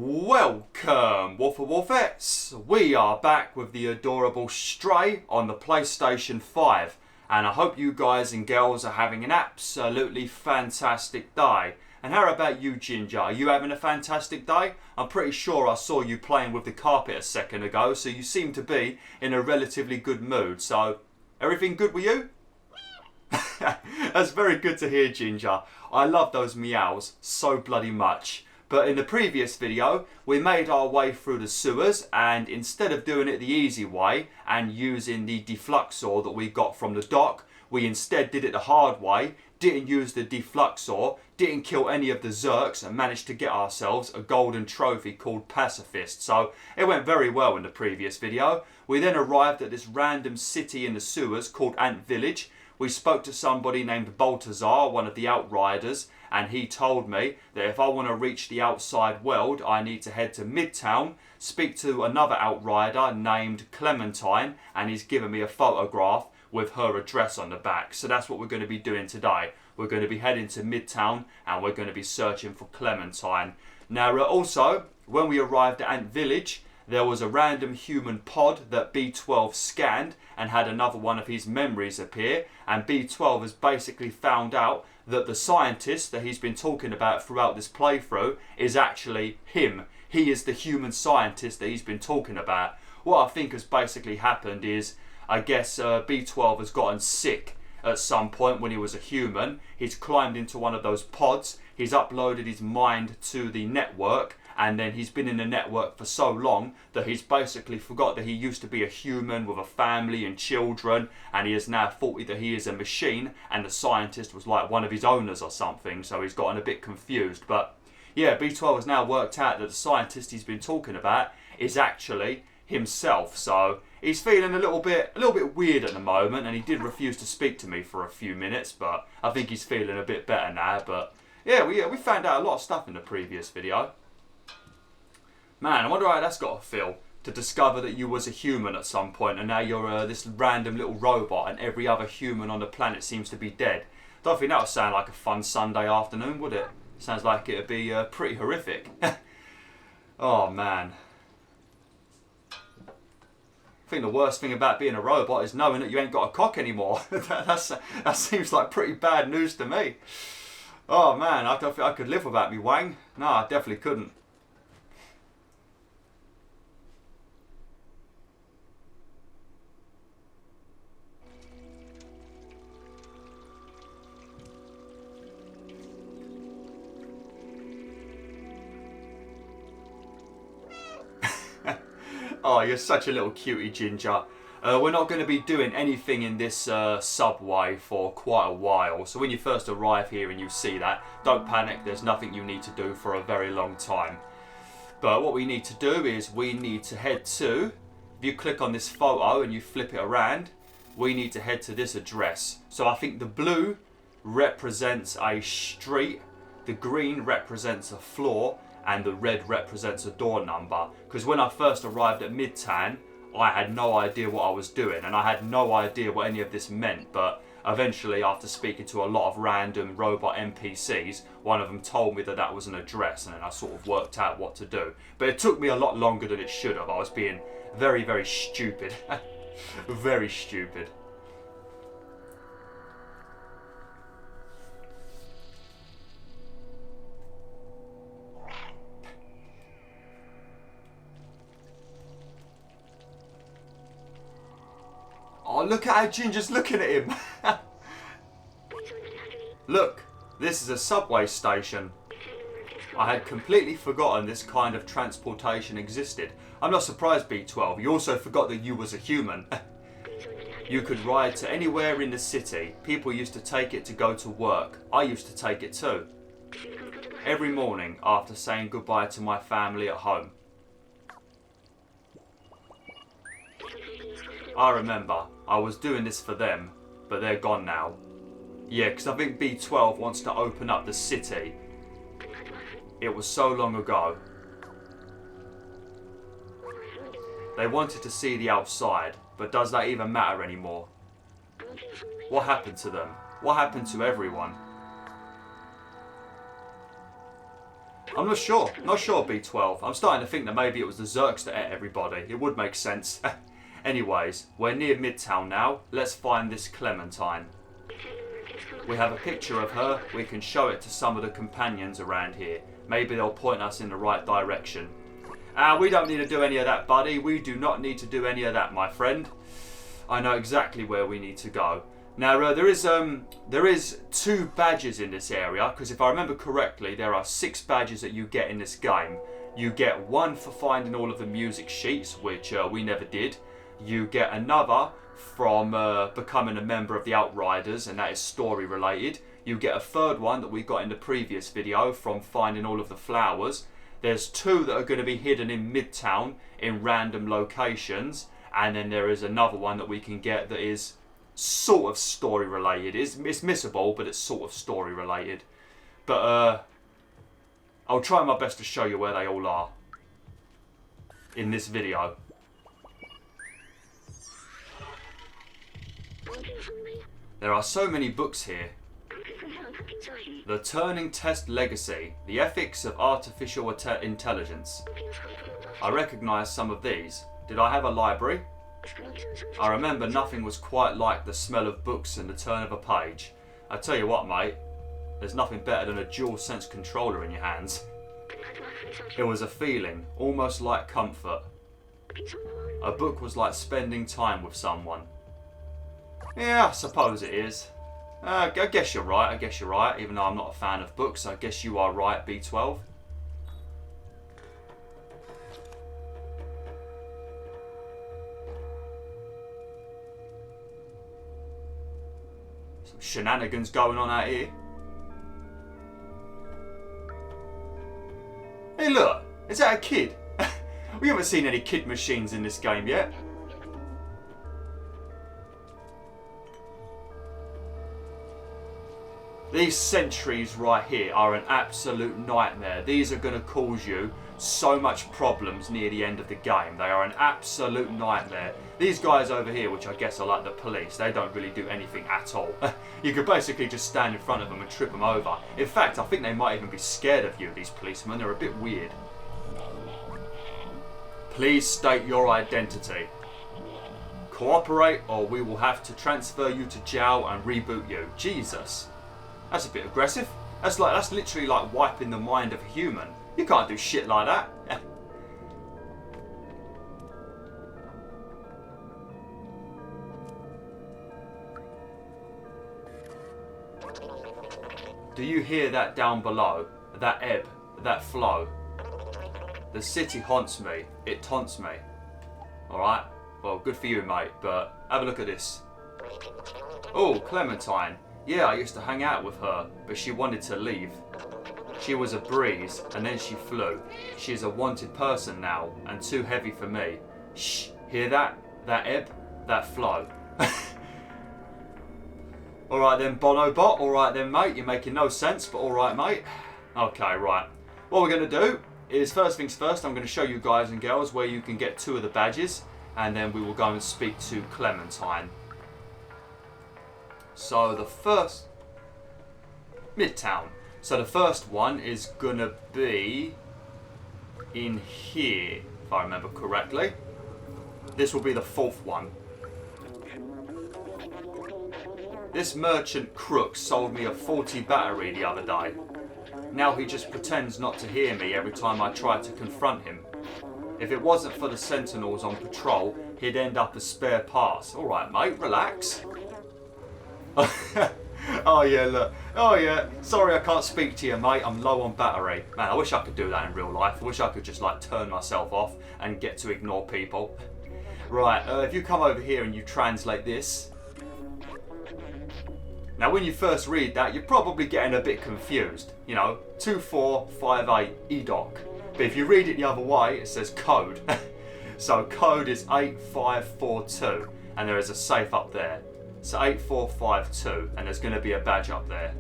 Welcome, BwolfTheWolfettes! We are back with the adorable Stray on the PlayStation 5, and I hope you guys and girls are having an absolutely fantastic day. And how about you, Ginger? Are you having a fantastic day? I'm pretty sure I saw you playing with the carpet a second ago, so you seem to be in a relatively good mood. So, everything good with you? That's very good to hear, Ginger. I love those meows so bloody much. But in the previous video, we made our way through the sewers, and instead of doing it the easy way and using the defluxor that we got from the dock, we instead did it the hard way, didn't use the defluxor, didn't kill any of the Zerks, and managed to get ourselves a golden trophy called Pacifist. So it went very well in the previous video. We then arrived at this random city in the sewers called Ant Village. We spoke to somebody named Baltazar, one of the Outriders, and he told me that if I want to reach the outside world, I need to head to Midtown, speak to another Outrider named Clementine, and he's given me a photograph with her address on the back. So that's what we're going to be doing today. We're going to be heading to Midtown, and we're going to be searching for Clementine. Now, also, when we arrived at Ant Village, there was a random human pod that B12 scanned and had another one of his memories appear, and B12 has basically found out that the scientist that he's been talking about throughout this playthrough is actually him. He is the human scientist that he's been talking about. What I think has basically happened is, I guess B12 has gotten sick at some point when he was a human. He's climbed into one of those pods, he's uploaded his mind to the network, and then he's been in the network for so long that he's basically forgot that he used to be a human with a family and children, and he has now thought that he is a machine and the scientist was like one of his owners or something, so he's gotten a bit confused. But yeah, B12 has now worked out that the scientist he's been talking about is actually himself, so he's feeling a little bit weird at the moment, and he did refuse to speak to me for a few minutes, but I think he's feeling a bit better now. But yeah, we found out a lot of stuff in the previous video. Man, I wonder how that's got to feel, to discover that you was a human at some point and now you're this random little robot and every other human on the planet seems to be dead. Don't think that would sound like a fun Sunday afternoon, would it? Sounds like it would be pretty horrific. Oh man. I think the worst thing about being a robot is knowing that you ain't got a cock anymore. That seems like pretty bad news to me. Oh man, I don't think I could live without me wang. No, I definitely couldn't. Oh, you're such a little cutie, Ginger. We're not going to be doing anything in this subway for quite a while. So when you first arrive here and you see that, don't panic. There's nothing you need to do for a very long time. But what we need to do is we need to head to, if you click on this photo and you flip it around, we need to head to this address. So I think the blue represents a street, the green represents a floor, and the red represents a door number. Because when I first arrived at Midtown, I had no idea what I was doing, and I had no idea what any of this meant, but eventually, after speaking to a lot of random robot NPCs, one of them told me that that was an address, and then I sort of worked out what to do. But it took me a lot longer than it should have. I was being very, very stupid. Very stupid. Oh, look at how Ginger's looking at him. Look, this is a subway station. I had completely forgotten this kind of transportation existed. I'm not surprised, B12. You also forgot that you was a human. You could ride to anywhere in the city. People used to take it to go to work. I used to take it too. Every morning after saying goodbye to my family at home. I remember, I was doing this for them, but they're gone now. Yeah, because I think B12 wants to open up the city. It was so long ago. They wanted to see the outside, but does that even matter anymore? What happened to them? What happened to everyone? I'm not sure. Not sure, B12. I'm starting to think that maybe it was the Zerks that ate everybody. It would make sense. Anyways, we're near Midtown now. Let's find this Clementine. We have a picture of her. We can show it to some of the companions around here. Maybe they'll point us in the right direction. We don't need to do any of that, buddy. We do not need to do any of that, my friend. I know exactly where we need to go. Now, there is 2 badges in this area, because if I remember correctly, there are 6 badges that you get in this game. You get 1 for finding all of the music sheets, which we never did. You get another from becoming a member of the Outriders, and that is story related. You get a 3rd one that we got in the previous video from finding all of the flowers. There's 2 that are going to be hidden in Midtown in random locations, and then there is another one that we can get that is sort of story related. It's missable, but it's sort of story related. But I'll try my best to show you where they all are in this video. There are so many books here. The Turing Test Legacy, the Ethics of Artificial Intelligence. I recognise some of these. Did I have a library? I remember nothing was quite like the smell of books and the turn of a page. I tell you what, mate, there's nothing better than a DualSense controller in your hands. It was a feeling, almost like comfort. A book was like spending time with someone. Yeah, I suppose it is. I guess you're right, even though I'm not a fan of books. I guess you are right, B12. Some shenanigans going on out here. Hey look, is that a kid? We haven't seen any kid machines in this game yet. These sentries right here are an absolute nightmare. These are going to cause you so much problems near the end of the game. They are an absolute nightmare. These guys over here, which I guess are like the police, they don't really do anything at all. You could basically just stand in front of them and trip them over. In fact, I think they might even be scared of you, these policemen. They're a bit weird. Please state your identity. Cooperate or we will have to transfer you to jail and reboot you. Jesus. That's a bit aggressive. That's literally like wiping the mind of a human. You can't do shit like that. Do you hear that down below? That ebb, that flow? The city haunts me. It taunts me. Alright? Well, good for you, mate, but have a look at this. Oh, Clementine. Yeah, I used to hang out with her, but she wanted to leave. She was a breeze, and then she flew. She's a wanted person now, and too heavy for me. Shh, hear that? That ebb? That flow. Alright then, Bonobot. Alright then, mate. You're making no sense, but alright, mate. Okay, right. What we're going to do is, first things first, I'm going to show you guys and girls where you can get 2 of the badges, and then we will go and speak to Clementine. So the first... Midtown. So the first one is gonna be in here, if I remember correctly. This will be the 4th one. This merchant crook sold me a faulty battery the other day. Now he just pretends not to hear me every time I try to confront him. If it wasn't for the sentinels on patrol, he'd end up as spare parts. Alright mate, relax. Oh yeah, look. Oh yeah, sorry I can't speak to you, mate. I'm low on battery. Man, I wish I could do that in real life. I wish I could just like turn myself off and get to ignore people. Right, if you come over here and you translate this. Now when you first read that, you're probably getting a bit confused. You know, 2458 EDOC. But if you read it the other way, it says code. So code is 8542, and there is a safe up there. So 8452, and there's going to be a badge up there.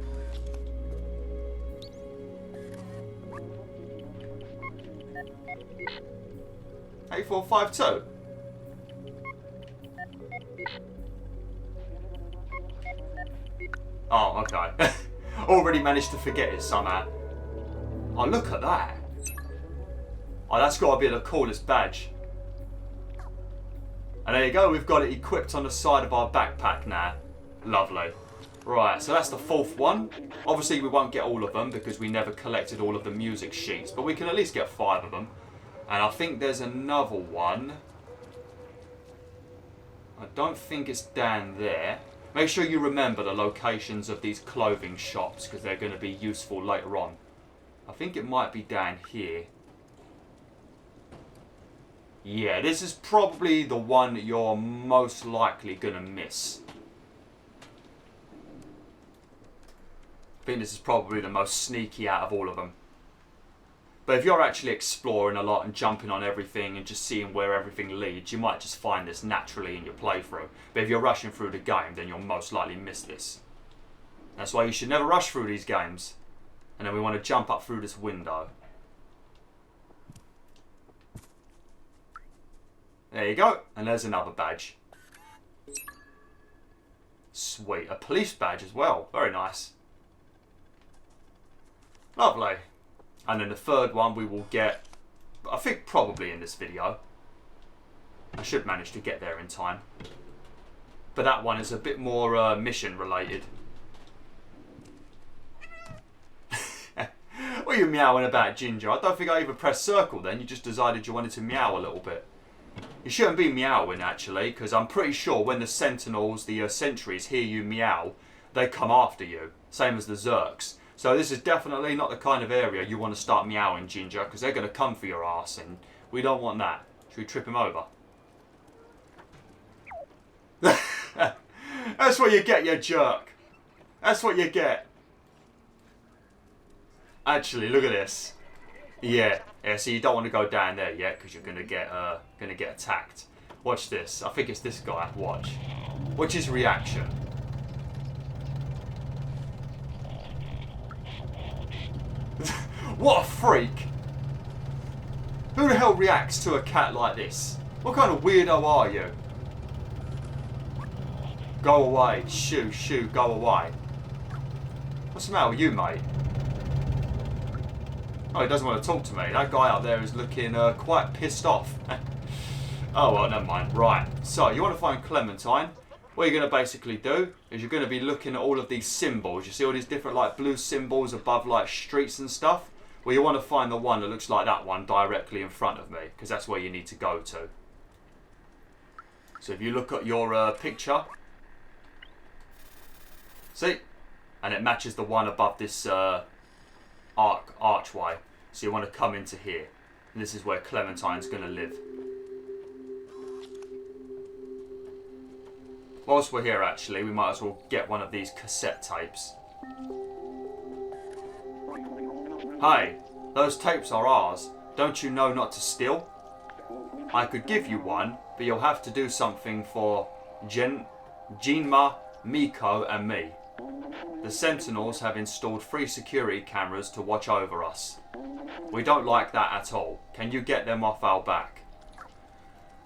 $8452. Oh, okay. Already managed to forget it somehow. Oh, look at that. Oh, that's got to be the coolest badge. And there you go, we've got it equipped on the side of our backpack now. Lovely. Right, so that's the 4th one. Obviously we won't get all of them because we never collected all of the music sheets, but we can at least get 5 of them. And I think there's another one. I don't think it's down there. Make sure you remember the locations of these clothing shops because they're going to be useful later on. I think it might be down here. Yeah, this is probably the one that you're most likely going to miss. I think this is probably the most sneaky out of all of them. But if you're actually exploring a lot and jumping on everything and just seeing where everything leads, you might just find this naturally in your playthrough. But if you're rushing through the game, then you'll most likely miss this. That's why you should never rush through these games. And then we want to jump up through this window. There you go. And there's another badge. Sweet. A police badge as well. Very nice. Lovely. And then the 3rd one we will get, I think probably in this video. I should manage to get there in time. But that one is a bit more mission related. What are you meowing about, Ginger? I don't think I even pressed circle then. You just decided you wanted to meow a little bit. You shouldn't be meowing actually, because I'm pretty sure when the sentinels, the sentries hear you meow, they come after you. Same as the Zerks. So this is definitely not the kind of area you want to start meowing, Ginger, because they're going to come for your ass, and we don't want that. Should we trip him over? That's what you get, you jerk. That's what you get. Actually, look at this. Yeah, so you don't want to go down there yet, because you're going to get attacked. Watch this. I think it's this guy. Watch. Watch his reaction. What a freak! Who the hell reacts to a cat like this? What kind of weirdo are you? Go away. Shoo, shoo, go away. What's the matter with you, mate? Oh, he doesn't want to talk to me. That guy up there is looking quite pissed off. Oh, well, never mind. Right, so you want to find Clementine. What you're going to basically do is you're going to be looking at all of these symbols. You see all these different like blue symbols above like streets and stuff? Well, you want to find the one that looks like that one directly in front of me, because that's where you need to go to. So if you look at your picture, see? And it matches the one above this archway. So you want to come into here. And this is where Clementine's going to live. Whilst we're here actually, we might as well get one of these cassette tapes. Hey, those tapes are ours. Don't you know not to steal? I could give you one, but you'll have to do something for Jinma, Miko and me. The Sentinels have installed 3 security cameras to watch over us. We don't like that at all. Can you get them off our back?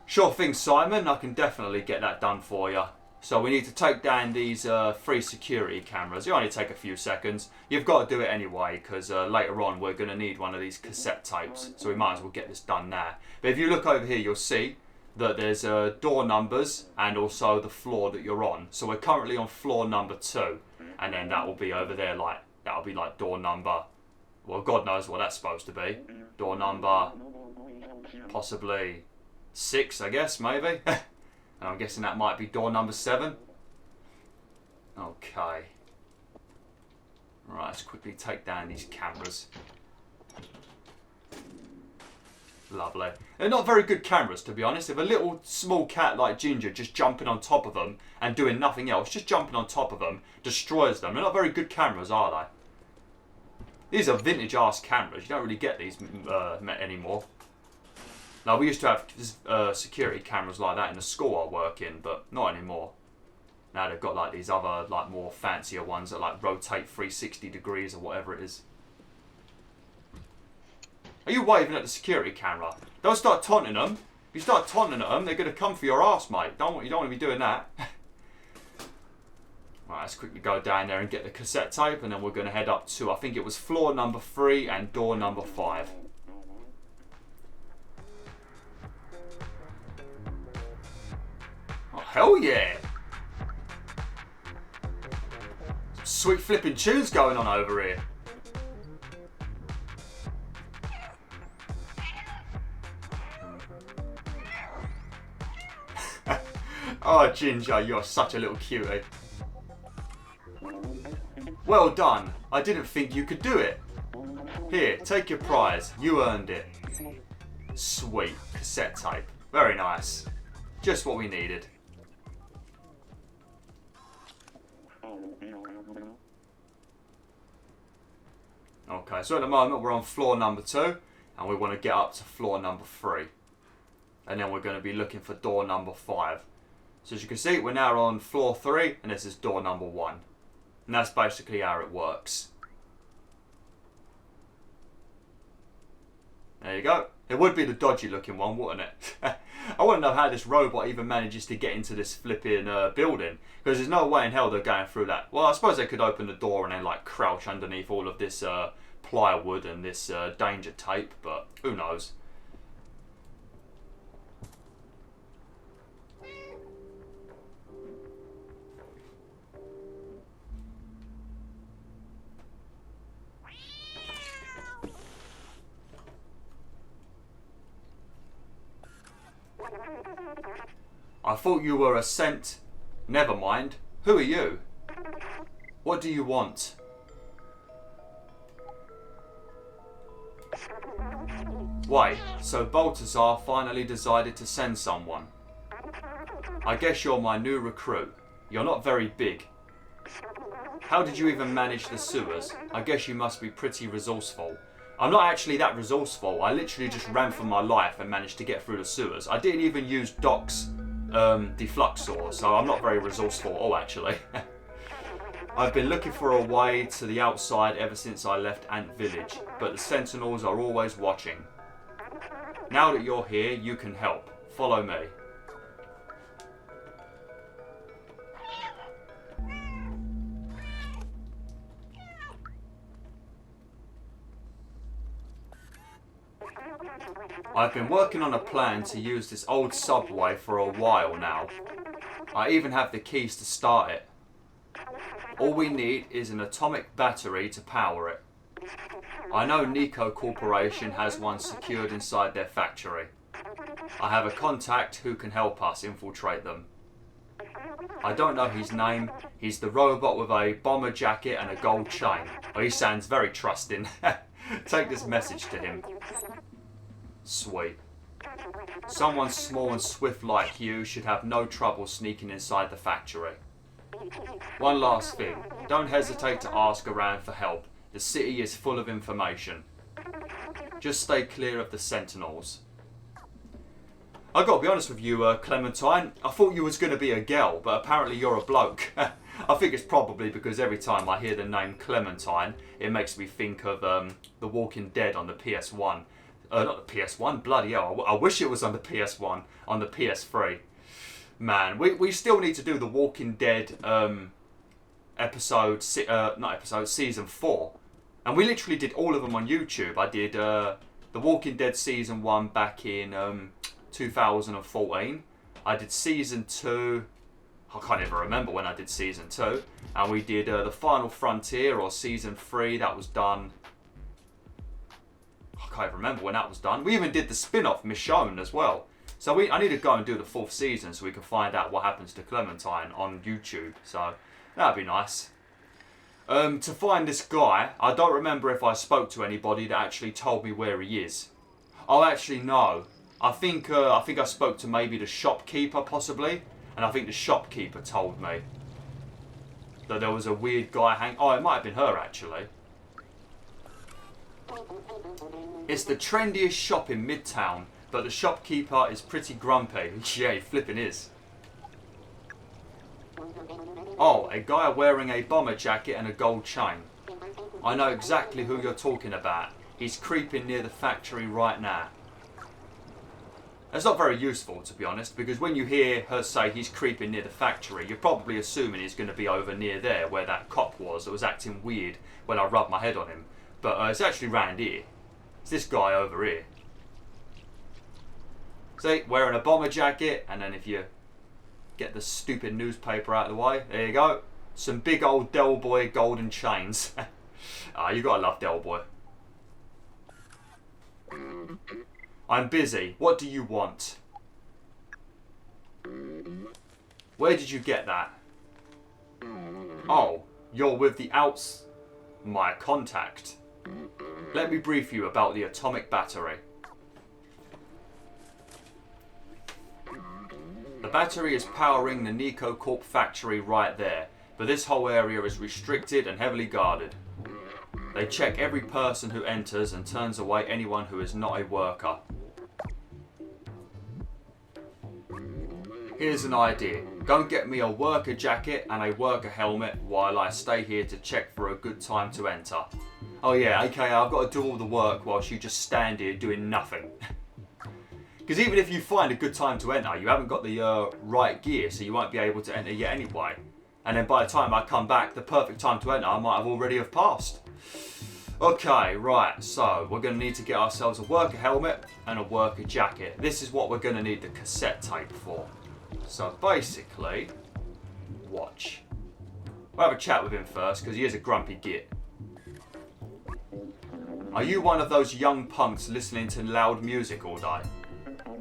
Sure thing, Simon. I can definitely get that done for you. So we need to take down these 3 security cameras. It only take a few seconds. You've got to do it anyway, because later on we're going to need one of these cassette tapes. So we might as well get this done now. But if you look over here, you'll see that there's door numbers and also the floor that you're on. So we're currently on floor number 2. And then that will be over there, like, that'll be like door number, well, God knows what that's supposed to be. Door number, possibly 6, I guess, maybe. And I'm guessing that might be door number 7. Okay. Right, let's quickly take down these cameras. Lovely. They're not very good cameras, to be honest. If a little small cat like Ginger just jumping on top of them and doing nothing else, just jumping on top of them, destroys them. They're not very good cameras, are they? These are vintage-ass cameras. You don't really get these anymore. Now, we used to have security cameras like that in the school I work in, but not anymore. Now they've got like these other, like more fancier ones that like rotate 360 degrees or whatever it is. Are you waving at the security camera? Don't start taunting them. If you start taunting at them, they're going to come for your ass, mate. You don't want to be doing that. Right, let's quickly go down there and get the cassette tape, and then we're going to head up to, I think it was floor number 3 and door number 5. Oh, hell yeah! Sweet flipping tunes going on over here. Oh, Ginger, you're such a little cutie. Well done. I didn't think you could do it. Here, take your prize. You earned it. Sweet. Cassette tape. Very nice. Just what we needed. Okay, so at the moment we're on floor number 2 and we want to get up to floor number 3. And then we're going to be looking for door number 5. So as you can see, we're now on floor 3 and this is door number 1. And that's basically how it works. There you go. It would be the dodgy looking one, wouldn't it? I want to know how this robot even manages to get into this flipping building. Because there's no way in hell they're going through that. Well, I suppose they could open the door and then like crouch underneath all of this plywood and this danger tape. But who knows. I thought you were a scent. Never mind. Who are you? What do you want? Wait, so Balthazar finally decided to send someone. I guess you're my new recruit. You're not very big. How did you even manage the sewers? I guess you must be pretty resourceful. I'm not actually that resourceful. I literally just ran for my life and managed to get through the sewers. I didn't even use Doc's defluxor, so I'm not very resourceful at all, actually. I've been looking for a way to the outside ever since I left Ant Village, but the sentinels are always watching. Now that you're here, you can help. Follow me. I've been working on a plan to use this old subway for a while now. I even have the keys to start it. All we need is an atomic battery to power it. I know Nico Corporation has one secured inside their factory. I have a contact who can help us infiltrate them. I don't know his name. He's the robot with a bomber jacket and a gold chain. Oh, he sounds very trusting. Take this message to him. Sweet. Someone small and swift like you should have no trouble sneaking inside the factory. One last thing. Don't hesitate to ask around for help. The city is full of information. Just stay clear of the sentinels. I gotta be honest with you, Clementine. I thought you was gonna be a girl, but apparently you're a bloke. I think it's probably because every time I hear the name Clementine, it makes me think of The Walking Dead on the PS1. Not the PS1, bloody hell. I wish it was on the PS1, on the PS3. Man, we still need to do The Walking Dead season 4. And we literally did all of them on YouTube. I did The Walking Dead season 1 back in 2014. I did season 2. I can't even remember when I did season 2. And we did The Final Frontier, or season 3. That was done. I can't even remember when that was done. We even did the spin-off Michonne as well. So I need to go and do the 4th season so we can find out what happens to Clementine on YouTube. So that'd be nice. To find this guy, I don't remember if I spoke to anybody that actually told me where he is. Oh, actually no. I think I spoke to maybe the shopkeeper possibly, and I think the shopkeeper told me that there was a weird guy hanging. Oh, it might have been her actually. It's the trendiest shop in Midtown, but the shopkeeper is pretty grumpy. Yeah, he flipping is. Oh, a guy wearing a bomber jacket and a gold chain. I know exactly who you're talking about. He's creeping near the factory right now. That's not very useful, to be honest, because when you hear her say he's creeping near the factory, you're probably assuming he's going to be over near there, where that cop was that was acting weird when I rubbed my head on him. But it's actually round here. It's this guy over here. See, wearing a bomber jacket, and then if you get the stupid newspaper out of the way, there you go. Some big old Del Boy golden chains. You gotta love Del Boy. I'm busy. What do you want? Where did you get that? Oh, you're with the outs... My contact. Let me brief you about the atomic battery. The battery is powering the Nico Corp factory right there, but this whole area is restricted and heavily guarded. They check every person who enters and turns away anyone who is not a worker. Here's an idea. Go and get me a worker jacket and a worker helmet while I stay here to check for a good time to enter. Oh yeah, okay, I've got to do all the work whilst you just stand here doing nothing. Because even if you find a good time to enter, you haven't got the right gear, so you won't be able to enter yet anyway. And then by the time I come back, the perfect time to enter, I might have already have passed. Okay, right, so we're going to need to get ourselves a worker helmet and a worker jacket. This is what we're going to need the cassette tape for. So basically, watch. We'll have a chat with him first, because he is a grumpy git. Are you one of those young punks listening to loud music all day?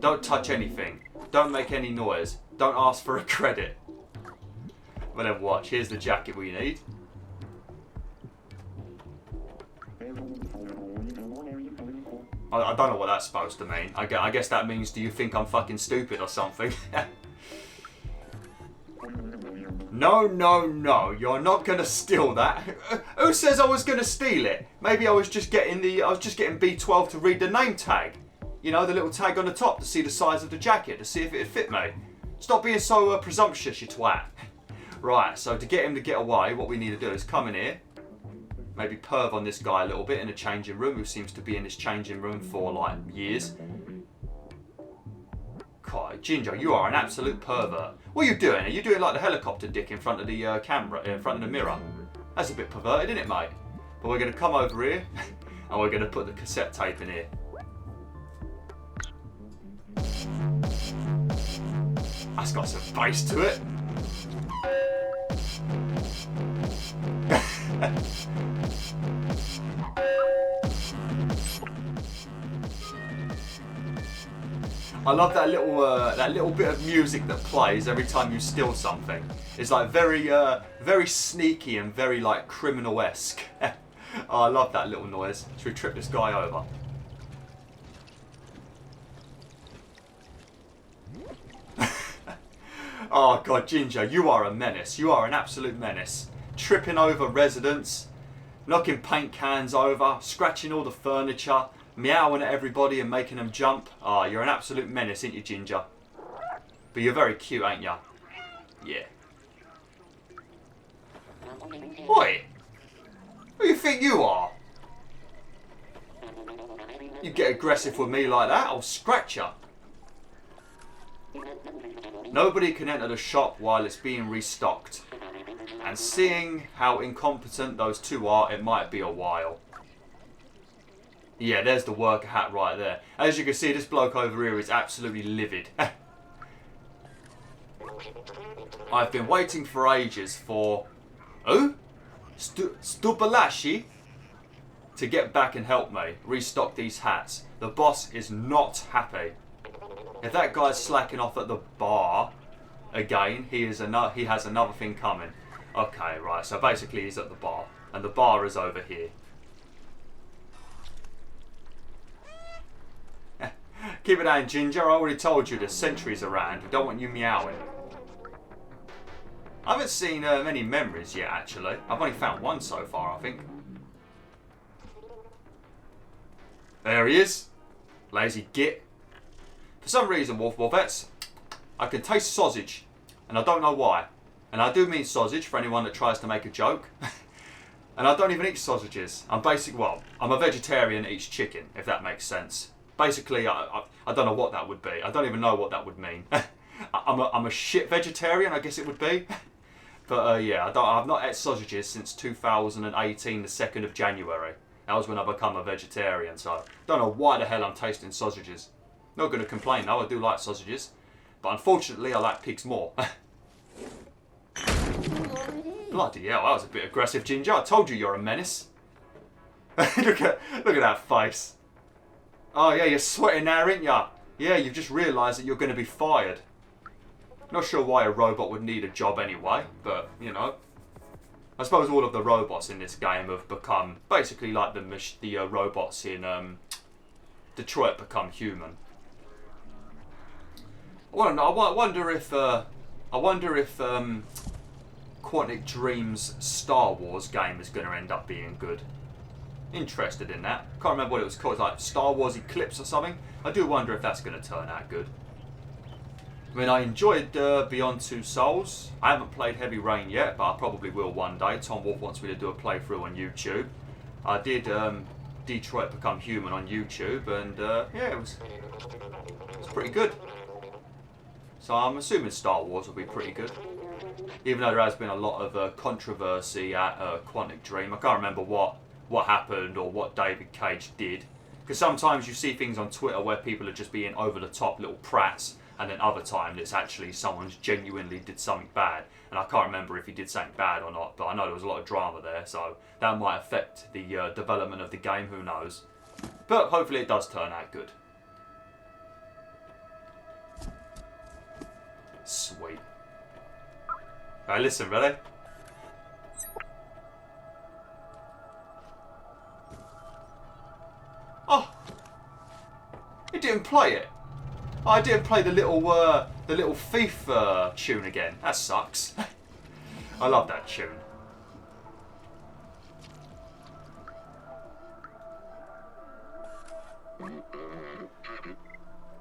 Don't touch anything. Don't make any noise. Don't ask for a credit. Well then watch, here's the jacket we need. I don't know what that's supposed to mean. I guess that means, do you think I'm fucking stupid or something? No, no, no, you're not gonna steal that. Who says I was gonna steal it? Maybe I was just getting B12 to read the name tag. You know, the little tag on the top to see the size of the jacket, to see if it'd fit me. Stop being so presumptuous, you twat. Right, so to get him to get away, what we need to do is come in here, maybe perv on this guy a little bit in the changing room, who seems to be in this changing room for like years. God, Ginger, you are an absolute pervert. What are you doing? Are you doing like the helicopter dick in front of the camera, in front of the mirror? That's a bit perverted, isn't it, mate? But we're going to come over here, and we're going to put the cassette tape in here. That's got some bass to it. I love that little bit of music that plays every time you steal something. It's like very sneaky and very like criminal-esque. Oh, I love that little noise. Should we trip this guy over? Oh God, Ginger, you are a menace. You are an absolute menace. Tripping over residents, knocking paint cans over, scratching all the furniture, meowing at everybody and making them jump. Ah, you're an absolute menace, ain't you, Ginger? But you're very cute, ain't ya? Yeah. Oi! Who do you think you are? You get aggressive with me like that, I'll scratch ya. Nobody can enter the shop while it's being restocked. And seeing how incompetent those two are, it might be a while. Yeah, there's the worker hat right there. As you can see, this bloke over here is absolutely livid. I've been waiting for ages for... Who? Stupalashi? To get back and help me restock these hats. The boss is not happy. If that guy's slacking off at the bar again, he has another thing coming. Okay, right, so basically he's at the bar, and the bar is over here. Keep it down, Ginger. I already told you there's sentries around. We don't want you meowing. I haven't seen many memories yet, actually. I've only found one so far, I think. There he is. Lazy git. For some reason, Wolfettes, I can taste sausage, and I don't know why. And I do mean sausage for anyone that tries to make a joke. And I don't even eat sausages. I'm a vegetarian that eats chicken, if that makes sense. Basically, I don't know what that would be. I don't even know what that would mean. I'm a shit vegetarian, I guess it would be. But yeah, I've not ate sausages since 2018, the 2nd of January. That was when I become a vegetarian, so don't know why the hell I'm tasting sausages. Not going to complain though, I do like sausages. But unfortunately, I like pigs more. Bloody hell, that was a bit aggressive, Ginger. I told you you're a menace. look at that face. Oh yeah, you're sweating now, aren't ya? Yeah, you've just realised that you're going to be fired. Not sure why a robot would need a job anyway, but, you know. I suppose all of the robots in this game have become basically like the robots in Detroit become human. I wonder if Quantic Dream's Star Wars game is going to end up being good. Interested in that. Can't remember what it was called, like Star Wars Eclipse or something. I do wonder if that's going to turn out good. I mean, I enjoyed Beyond Two Souls. I haven't played Heavy Rain yet, but I probably will one day. Tom Wolf wants me to do a playthrough on YouTube. I did Detroit Become Human on YouTube, and yeah, it was pretty good. So I'm assuming Star Wars will be pretty good. Even though there has been a lot of controversy at Quantic Dream. I can't remember what happened or what David Cage did. Because sometimes you see things on Twitter where people are just being over the top little prats, and then other times it's actually someone's genuinely did something bad. And I can't remember if he did something bad or not, but I know there was a lot of drama there, so that might affect the development of the game, who knows. But hopefully it does turn out good. Sweet. Right, listen, ready? Oh! It didn't play it. Oh, I didn't play the little thief tune again. That sucks. I love that tune.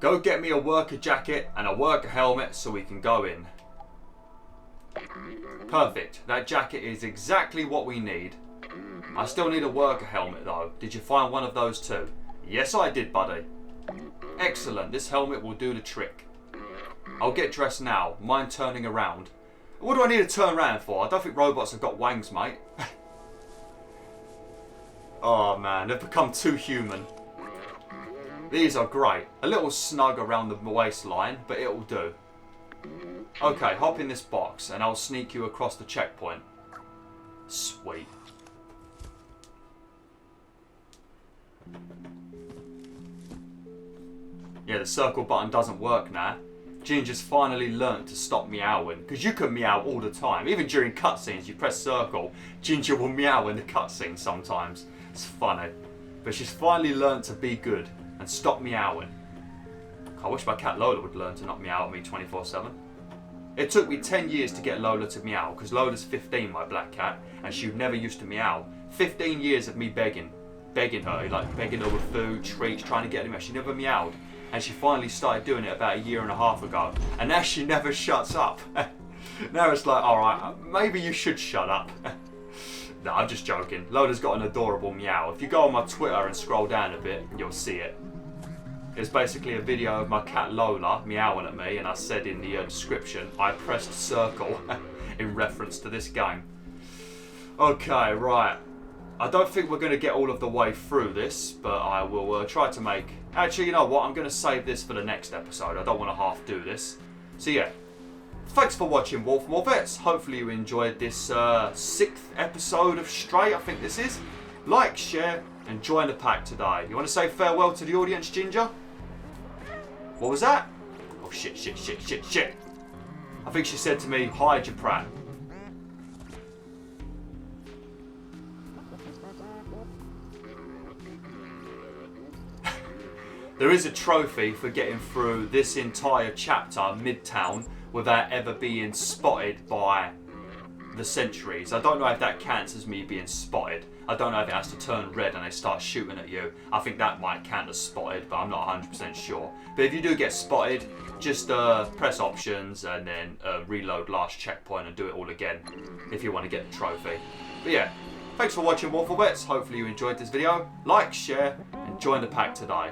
Go get me a worker jacket and a worker helmet so we can go in. Perfect. That jacket is exactly what we need. I still need a worker helmet though. Did you find one of those too? Yes, I did, buddy. Excellent. This helmet will do the trick. I'll get dressed now. Mind turning around? What do I need to turn around for? I don't think robots have got wangs, mate. Oh man, they've become too human. These are great. A little snug around the waistline, but it'll do. Okay, hop in this box and I'll sneak you across the checkpoint. Sweet. Yeah, the circle button doesn't work now. Ginger's finally learnt to stop meowing, because you can meow all the time. Even during cutscenes, you press circle, Ginger will meow in the cutscenes sometimes. It's funny. But she's finally learnt to be good and stop meowing. I wish my cat Lola would learn to not meow at me 24/7. It took me 10 years to get Lola to meow, because Lola's 15, my black cat, and she never used to meow. 15 years of me begging her, like begging her with food, treats, trying to get her to meow. She never meowed. And she finally started doing it about 1.5 years ago. And now she never shuts up. Now it's like, alright, maybe you should shut up. No, I'm just joking. Lola's got an adorable meow. If you go on my Twitter and scroll down a bit, you'll see it. It's basically a video of my cat Lola meowing at me, and I said in the description, I pressed circle in reference to this game. Okay, right. I don't think we're going to get all of the way through this, but I will try to make... Actually, you know what? I'm going to save this for the next episode. I don't want to half do this. So yeah, thanks for watching BwolfTheWolf. Hopefully you enjoyed this 6th episode of Stray, I think this is. Like, share, and join the pack today. You want to say farewell to the audience, Ginger? What was that? Oh shit. I think she said to me, hide your prat. There is a trophy for getting through this entire chapter, Midtown, without ever being spotted by the sentries. I don't know if that counts as me being spotted. I don't know if it has to turn red and they start shooting at you. I think that might count as spotted, but I'm not 100% sure. But if you do get spotted, just press options and then reload last checkpoint and do it all again if you want to get the trophy. But yeah, thanks for watching BwolfTheWolf. Hopefully you enjoyed this video. Like, share, and join the pack today.